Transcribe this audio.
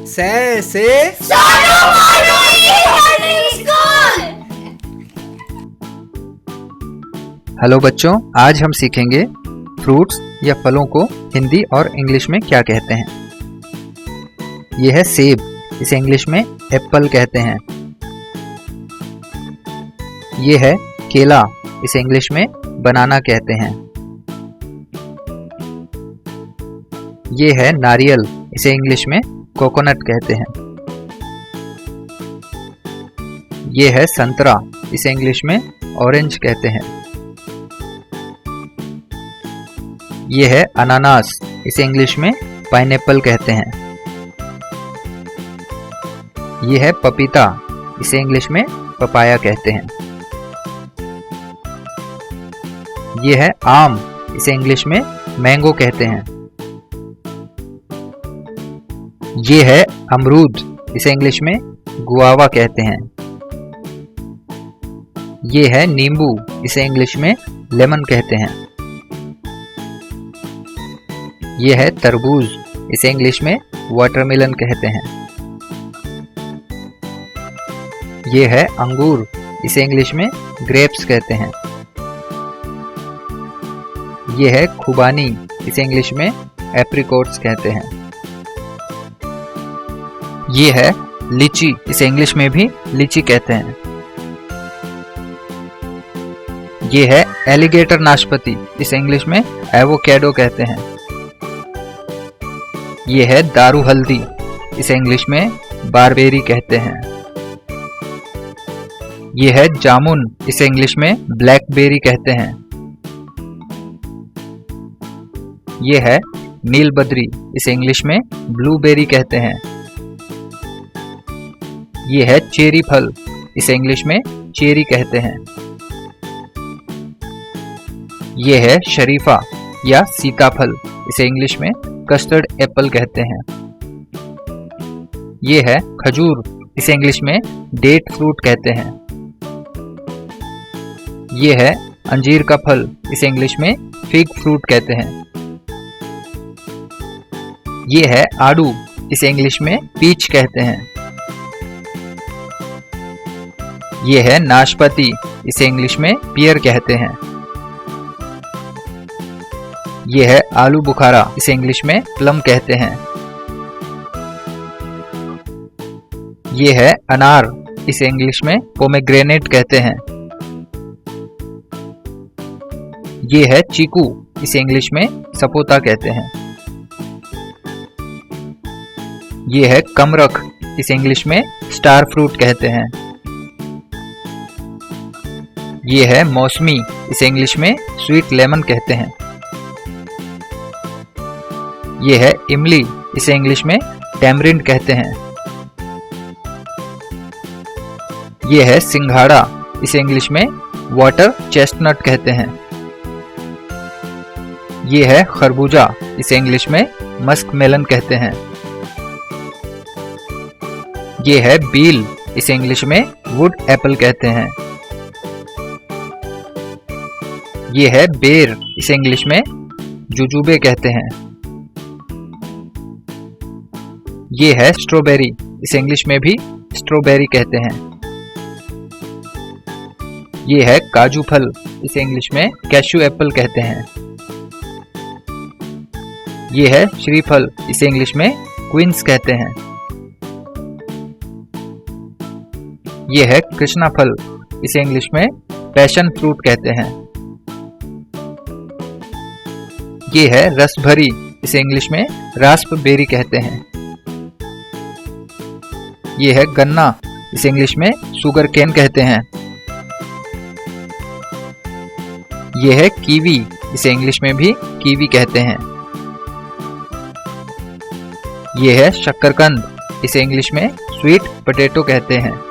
से हेलो बच्चों, आज हम सीखेंगे फ्रूट्स या फलों को हिंदी और इंग्लिश में क्या कहते हैं। यह है सेब, इसे इंग्लिश में एप्पल कहते हैं। यह है केला, इसे इंग्लिश में बनाना कहते हैं। यह है नारियल, इसे इंग्लिश में कोकोनट कहते हैं। यह है संतरा, इसे इंग्लिश में ऑरेंज कहते हैं। यह है अनानास, इसे इंग्लिश में पाइनएप्पल कहते हैं। यह है पपीता, इसे इंग्लिश में पपाया कहते हैं। यह है आम, इसे इंग्लिश में मैंगो कहते हैं। यह है अमरूद, इसे इंग्लिश में गुआवा कहते हैं। यह है नींबू, इसे इंग्लिश में लेमन कहते हैं। यह है तरबूज, इसे इंग्लिश में वाटरमेलन कहते हैं। यह है अंगूर, इसे इंग्लिश में ग्रेप्स कहते हैं। यह है खुबानी, इसे इंग्लिश में एप्रिकॉट्स कहते हैं। यह है लीची, इसे इंग्लिश में भी लीची कहते हैं। यह है एलिगेटर नाशपाती, इसे इंग्लिश में एवोकेडो कहते हैं। यह है दारू हल्दी, इसे इंग्लिश में बारबेरी कहते हैं। यह है जामुन, इसे इंग्लिश में ब्लैकबेरी कहते हैं। यह है नीलबद्री, इसे इंग्लिश में ब्लूबेरी कहते हैं। यह है चेरी फल, इसे इंग्लिश में चेरी कहते हैं। यह है शरीफा या सीताफल, इसे इंग्लिश में कस्टर्ड एप्पल कहते हैं। यह है खजूर, इसे इंग्लिश में डेट फ्रूट कहते हैं। यह है अंजीर का फल, इसे इंग्लिश में फिग फ्रूट कहते हैं। यह है आड़ू, इसे इंग्लिश में पीच कहते हैं। यह है नाशपाती, इसे इंग्लिश में पियर कहते हैं। यह है आलू बुखारा, इसे इंग्लिश में प्लम कहते हैं। यह है अनार, इसे इंग्लिश में पोमेग्रेनेट कहते हैं। यह है चीकू, इसे इंग्लिश में सपोता कहते हैं। यह है कमरख, इसे इंग्लिश में स्टार फ्रूट कहते हैं। यह है मौसमी, इसे इंग्लिश में स्वीट लेमन कहते हैं। यह है इमली, इसे इंग्लिश में टैमरिंड कहते हैं। यह है सिंघाड़ा, इसे इंग्लिश में वाटर चेस्टनट कहते हैं। यह है खरबूजा, इसे इंग्लिश में मस्क मेलन कहते हैं। यह है बील, इसे इंग्लिश में वुड एप्पल कहते हैं। यह है बेर, इसे इंग्लिश में जुजुबे कहते हैं। यह है स्ट्रॉबेरी, इसे इंग्लिश में भी स्ट्रॉबेरी कहते हैं। यह है काजू फल, इसे इंग्लिश में कैशू एप्पल कहते हैं। यह है श्रीफल, इसे इंग्लिश में क्वींस कहते हैं। यह है कृष्णा फल, इसे इंग्लिश में पैशन फ्रूट कहते हैं। यह है रसभरी, इसे इंग्लिश में रास्पबेरी कहते हैं। यह है गन्ना, इसे इंग्लिश में शुगर केन कहते हैं। यह है कीवी, इसे इंग्लिश में भी कीवी कहते हैं। यह है शक्करकंद, इसे इंग्लिश में स्वीट पोटैटो कहते हैं।